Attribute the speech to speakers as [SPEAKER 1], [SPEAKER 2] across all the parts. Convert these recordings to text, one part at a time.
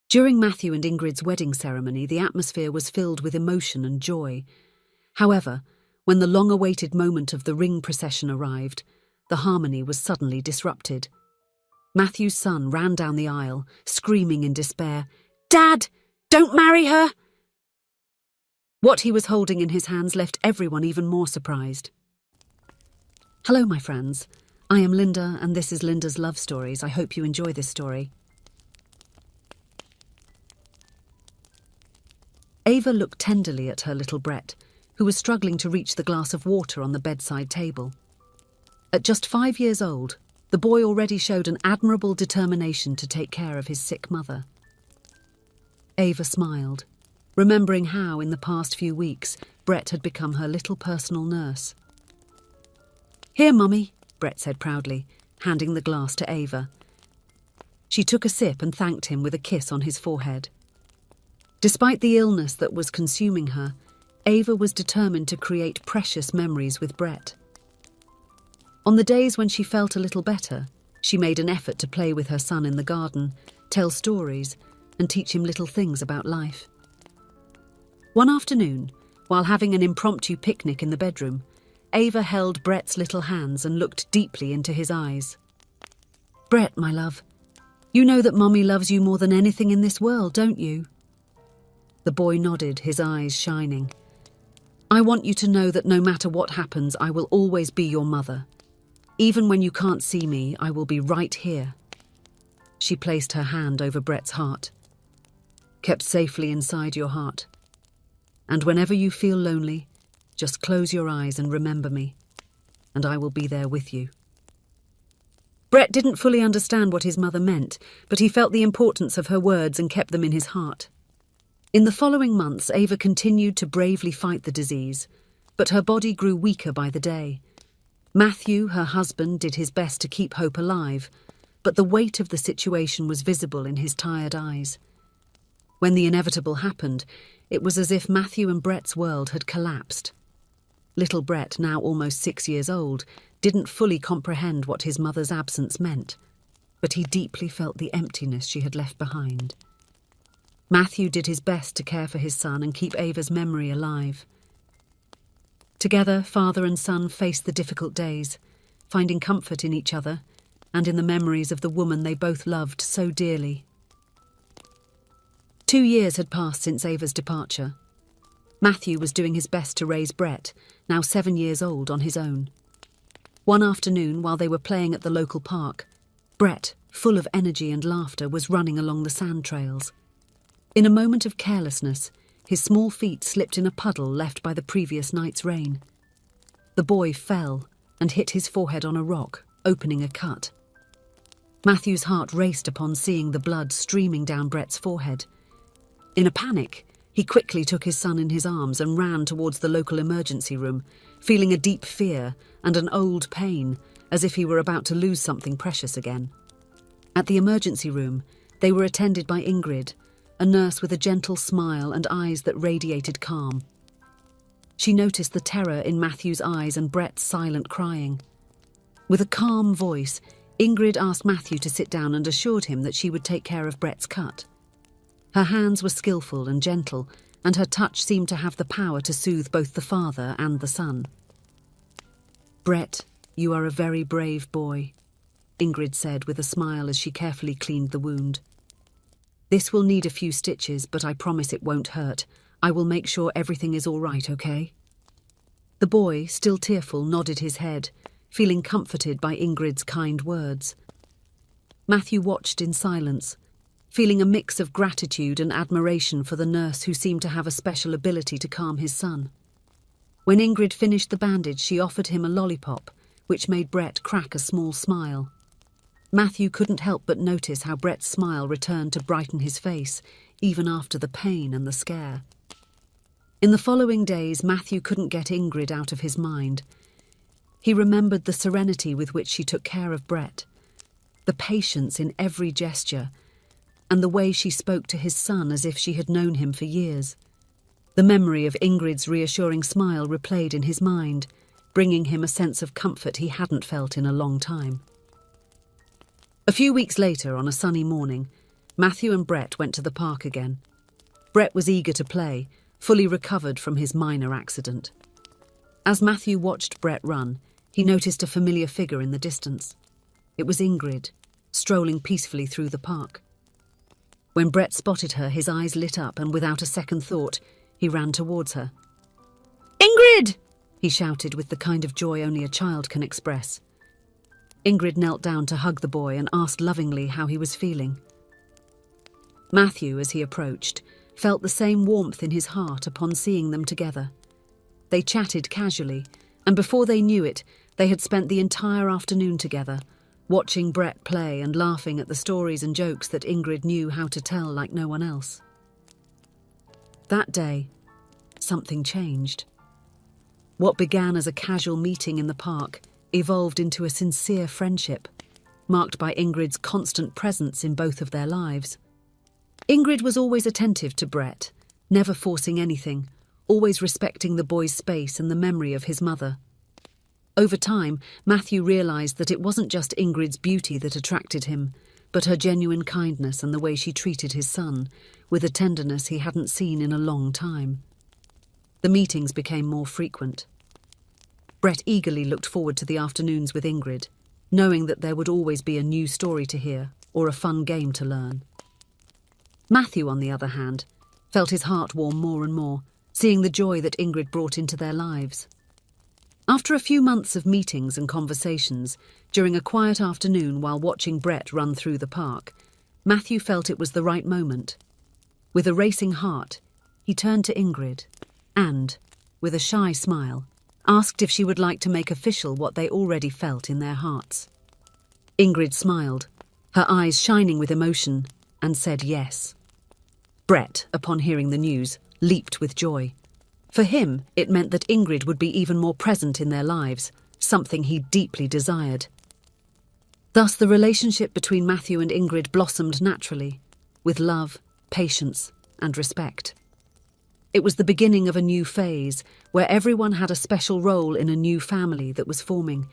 [SPEAKER 1] During Matthew and Ingrid's wedding ceremony, the atmosphere was filled with emotion and joy. However, when the long-awaited moment of the ring procession arrived, the harmony was suddenly disrupted. Matthew's son ran down the aisle, screaming in despair, "Dad, don't marry her!" What he was holding in his hands left everyone even more surprised. Hello, my friends. I am Linda, and this is Linda's Love Stories. I hope you enjoy this story. Ava looked tenderly at her little Brett, who was struggling to reach the glass of water on the bedside table. At just 5 years old, the boy already showed an admirable determination to take care of his sick mother. Ava smiled, remembering how, in the past few weeks, Brett had become her little personal nurse. "Here, Mummy," Brett said proudly, handing the glass to Ava. She took a sip and thanked him with a kiss on his forehead. Despite the illness that was consuming her, Ava was determined to create precious memories with Brett. On the days when she felt a little better, she made an effort to play with her son in the garden, tell stories, and teach him little things about life. One afternoon, while having an impromptu picnic in the bedroom, Ava held Brett's little hands and looked deeply into his eyes. "Brett, my love, you know that Mummy loves you more than anything in this world, don't you?" The boy nodded, his eyes shining. "I want you to know that no matter what happens, I will always be your mother. Even when you can't see me, I will be right here." She placed her hand over Brett's heart. "Kept safely inside your heart. And whenever you feel lonely, just close your eyes and remember me, and I will be there with you." Brett didn't fully understand what his mother meant, but he felt the importance of her words and kept them in his heart. In the following months, Ava continued to bravely fight the disease, but her body grew weaker by the day. Matthew, her husband, did his best to keep hope alive, but the weight of the situation was visible in his tired eyes. When the inevitable happened, it was as if Matthew and Brett's world had collapsed. Little Brett, now almost 6 years old, didn't fully comprehend what his mother's absence meant, but he deeply felt the emptiness she had left behind. Matthew did his best to care for his son and keep Ava's memory alive. Together, father and son faced the difficult days, finding comfort in each other and in the memories of the woman they both loved so dearly. 2 years had passed since Ava's departure. Matthew was doing his best to raise Brett, now 7 years old, on his own. One afternoon, while they were playing at the local park, Brett, full of energy and laughter, was running along the sand trails. In a moment of carelessness, his small feet slipped in a puddle left by the previous night's rain. The boy fell and hit his forehead on a rock, opening a cut. Matthew's heart raced upon seeing the blood streaming down Brett's forehead. In a panic, he quickly took his son in his arms and ran towards the local emergency room, feeling a deep fear and an old pain, as if he were about to lose something precious again. At the emergency room, they were attended by Ingrid, a nurse with a gentle smile and eyes that radiated calm. She noticed the terror in Matthew's eyes and Brett's silent crying. With a calm voice, Ingrid asked Matthew to sit down and assured him that she would take care of Brett's cut. Her hands were skillful and gentle, and her touch seemed to have the power to soothe both the father and the son. "Brett, you are a very brave boy," Ingrid said with a smile as she carefully cleaned the wound. "This will need a few stitches, but I promise it won't hurt. I will make sure everything is all right, okay?" The boy, still tearful, nodded his head, feeling comforted by Ingrid's kind words. Matthew watched in silence, feeling a mix of gratitude and admiration for the nurse who seemed to have a special ability to calm his son. When Ingrid finished the bandage, she offered him a lollipop, which made Brett crack a small smile. Matthew couldn't help but notice how Brett's smile returned to brighten his face, even after the pain and the scare. In the following days, Matthew couldn't get Ingrid out of his mind. He remembered the serenity with which she took care of Brett, the patience in every gesture, and the way she spoke to his son as if she had known him for years. The memory of Ingrid's reassuring smile replayed in his mind, bringing him a sense of comfort he hadn't felt in a long time. A few weeks later, on a sunny morning, Matthew and Brett went to the park again. Brett was eager to play, fully recovered from his minor accident. As Matthew watched Brett run, he noticed a familiar figure in the distance. It was Ingrid, strolling peacefully through the park. When Brett spotted her, his eyes lit up, and without a second thought, he ran towards her. "Ingrid!" he shouted with the kind of joy only a child can express. Ingrid knelt down to hug the boy and asked lovingly how he was feeling. Matthew, as he approached, felt the same warmth in his heart upon seeing them together. They chatted casually, and before they knew it, they had spent the entire afternoon together, watching Brett play and laughing at the stories and jokes that Ingrid knew how to tell like no one else. That day, something changed. What began as a casual meeting in the park evolved into a sincere friendship, marked by Ingrid's constant presence in both of their lives. Ingrid was always attentive to Brett, never forcing anything, always respecting the boy's space and the memory of his mother. Over time, Matthew realised that it wasn't just Ingrid's beauty that attracted him, but her genuine kindness and the way she treated his son, with a tenderness he hadn't seen in a long time. The meetings became more frequent. Brett eagerly looked forward to the afternoons with Ingrid, knowing that there would always be a new story to hear or a fun game to learn. Matthew, on the other hand, felt his heart warm more and more, seeing the joy that Ingrid brought into their lives. After a few months of meetings and conversations, during a quiet afternoon while watching Brett run through the park, Matthew felt it was the right moment. With a racing heart, he turned to Ingrid and, with a shy smile, asked if she would like to make official what they already felt in their hearts. Ingrid smiled, her eyes shining with emotion, and said yes. Brett, upon hearing the news, leaped with joy. For him, it meant that Ingrid would be even more present in their lives, something he deeply desired. Thus, the relationship between Matthew and Ingrid blossomed naturally, with love, patience, and respect. It was the beginning of a new phase, where everyone had a special role in a new family that was forming,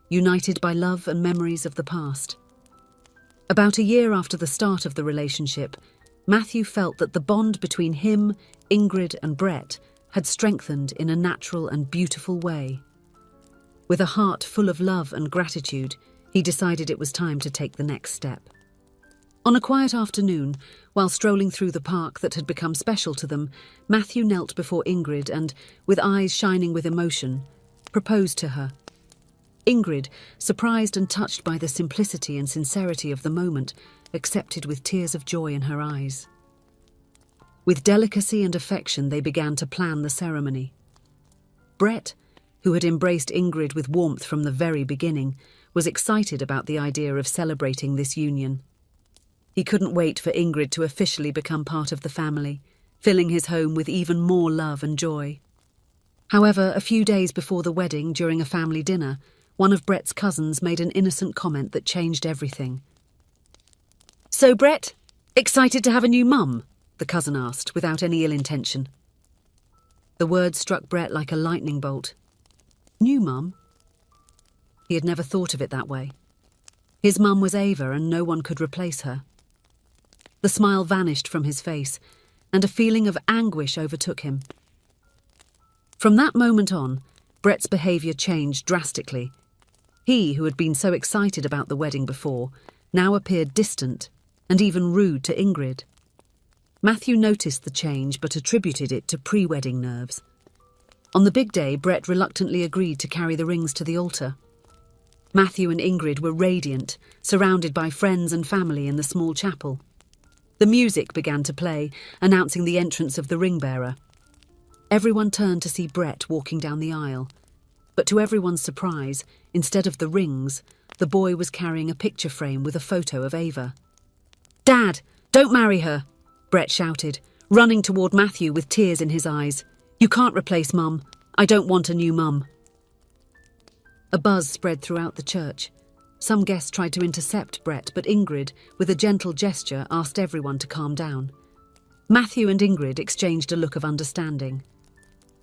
[SPEAKER 1] united by love and memories of the past. About a year after the start of the relationship, Matthew felt that the bond between him, Ingrid, and Brett had strengthened in a natural and beautiful way. With a heart full of love and gratitude, he decided it was time to take the next step. On a quiet afternoon, while strolling through the park that had become special to them, Matthew knelt before Ingrid and, with eyes shining with emotion, proposed to her. Ingrid, surprised and touched by the simplicity and sincerity of the moment, accepted with tears of joy in her eyes. With delicacy and affection, they began to plan the ceremony. Brett, who had embraced Ingrid with warmth from the very beginning, was excited about the idea of celebrating this union. He couldn't wait for Ingrid to officially become part of the family, filling his home with even more love and joy. However, a few days before the wedding, during a family dinner, one of Brett's cousins made an innocent comment that changed everything. "So, Brett, excited to have a new mum?" the cousin asked, without any ill intention. The word struck Brett like a lightning bolt. New mum? He had never thought of it that way. His mum was Ava, and no one could replace her. The smile vanished from his face, and a feeling of anguish overtook him. From that moment on, Brett's behaviour changed drastically. He, who had been so excited about the wedding before, now appeared distant and even rude to Ingrid. Matthew noticed the change but attributed it to pre-wedding nerves. On the big day, Brett reluctantly agreed to carry the rings to the altar. Matthew and Ingrid were radiant, surrounded by friends and family in the small chapel. The music began to play, announcing the entrance of the ring-bearer. Everyone turned to see Brett walking down the aisle. But to everyone's surprise, instead of the rings, the boy was carrying a picture frame with a photo of Ava. "Dad, don't marry her!" Brett shouted, running toward Matthew with tears in his eyes. "You can't replace Mum. I don't want a new mum." A buzz spread throughout the church. Some guests tried to intercept Brett, but Ingrid, with a gentle gesture, asked everyone to calm down. Matthew and Ingrid exchanged a look of understanding.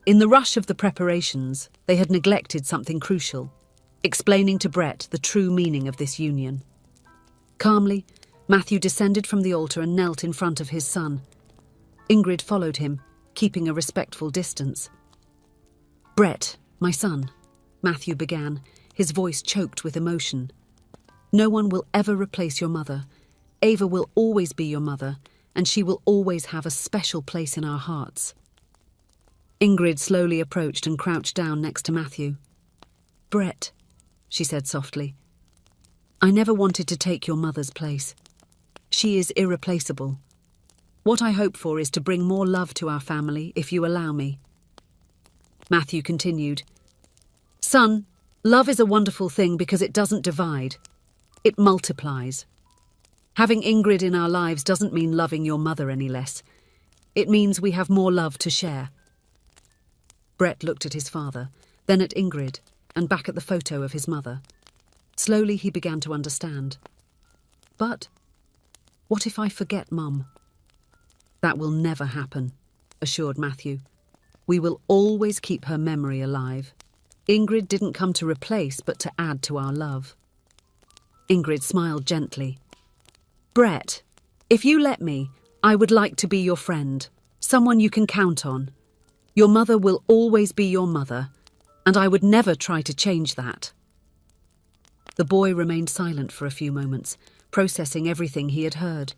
[SPEAKER 1] In the rush of the preparations, they had neglected something crucial, explaining to Brett the true meaning of this union. Calmly, Matthew descended from the altar and knelt in front of his son. Ingrid followed him, keeping a respectful distance. "Brett, my son," Matthew began, his voice choked with emotion. "No one will ever replace your mother. Ava will always be your mother, and she will always have a special place in our hearts." Ingrid slowly approached and crouched down next to Matthew. "Brett," she said softly, "I never wanted to take your mother's place. She is irreplaceable. What I hope for is to bring more love to our family, if you allow me." Matthew continued, "Son, love is a wonderful thing because it doesn't divide. It multiplies. Having Ingrid in our lives doesn't mean loving your mother any less. It means we have more love to share." Brett looked at his father, then at Ingrid, and back at the photo of his mother. Slowly he began to understand. "But what if I forget Mum?" "That will never happen," assured Matthew. "We will always keep her memory alive. Ingrid didn't come to replace, but to add to our love." Ingrid smiled gently. "Brett, if you let me, I would like to be your friend, someone you can count on. Your mother will always be your mother, and I would never try to change that." The boy remained silent for a few moments, processing everything he had heard.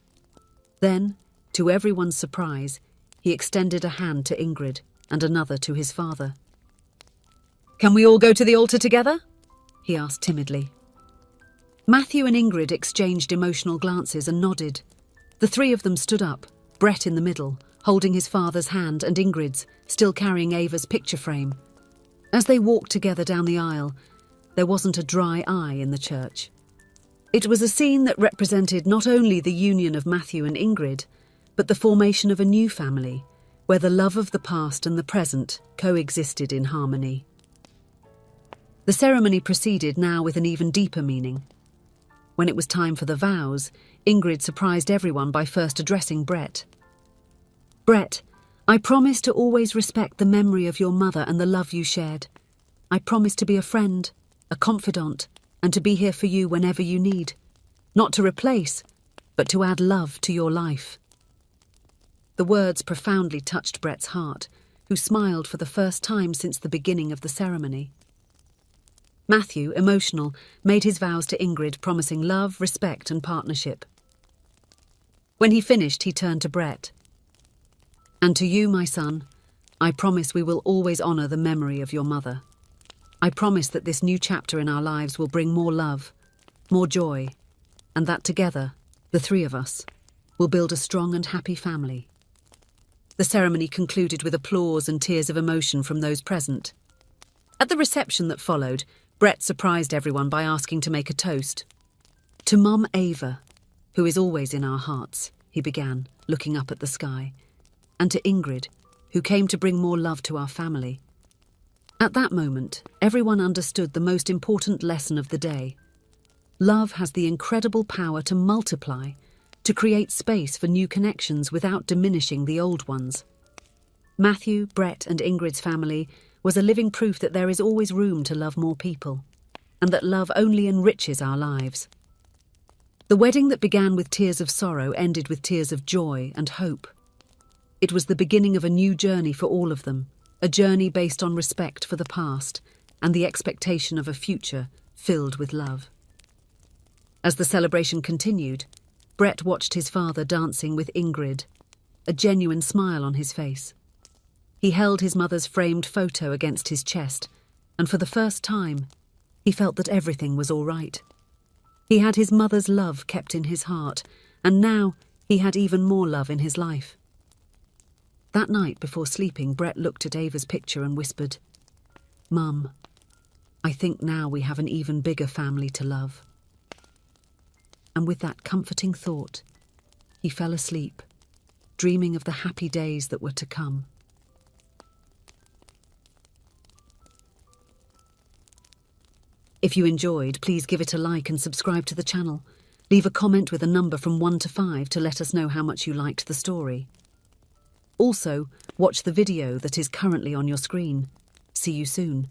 [SPEAKER 1] Then, to everyone's surprise, he extended a hand to Ingrid and another to his father. "Can we all go to the altar together?" he asked timidly. Matthew and Ingrid exchanged emotional glances and nodded. The three of them stood up, Brett in the middle, holding his father's hand, and Ingrid's, still carrying Ava's picture frame. As they walked together down the aisle, there wasn't a dry eye in the church. It was a scene that represented not only the union of Matthew and Ingrid, but the formation of a new family, where the love of the past and the present coexisted in harmony. The ceremony proceeded now with an even deeper meaning. When it was time for the vows, Ingrid surprised everyone by first addressing Brett. "Brett, I promise to always respect the memory of your mother and the love you shared. I promise to be a friend, a confidant, and to be here for you whenever you need. Not to replace, but to add love to your life." The words profoundly touched Brett's heart, who smiled for the first time since the beginning of the ceremony. Matthew, emotional, made his vows to Ingrid, promising love, respect, and partnership. When he finished, he turned to Brett. "And to you, my son, I promise we will always honour the memory of your mother. I promise that this new chapter in our lives will bring more love, more joy, and that together, the three of us, will build a strong and happy family." The ceremony concluded with applause and tears of emotion from those present. At the reception that followed, Brett surprised everyone by asking to make a toast. "To Mum Ava, who is always in our hearts," he began, looking up at the sky, "and to Ingrid, who came to bring more love to our family." At that moment, everyone understood the most important lesson of the day. Love has the incredible power to multiply, to create space for new connections without diminishing the old ones. Matthew, Brett, and Ingrid's family was a living proof that there is always room to love more people, and that love only enriches our lives. The wedding that began with tears of sorrow ended with tears of joy and hope. It was the beginning of a new journey for all of them, a journey based on respect for the past and the expectation of a future filled with love. As the celebration continued, Brett watched his father dancing with Ingrid, a genuine smile on his face. He held his mother's framed photo against his chest, and for the first time, he felt that everything was all right. He had his mother's love kept in his heart, and now he had even more love in his life. That night before sleeping, Brett looked at Ava's picture and whispered, "Mum, I think now we have an even bigger family to love." And with that comforting thought, he fell asleep, dreaming of the happy days that were to come. If you enjoyed, please give it a like and subscribe to the channel. Leave a comment with a number from 1 to 5 to let us know how much you liked the story. Also, watch the video that is currently on your screen. See you soon.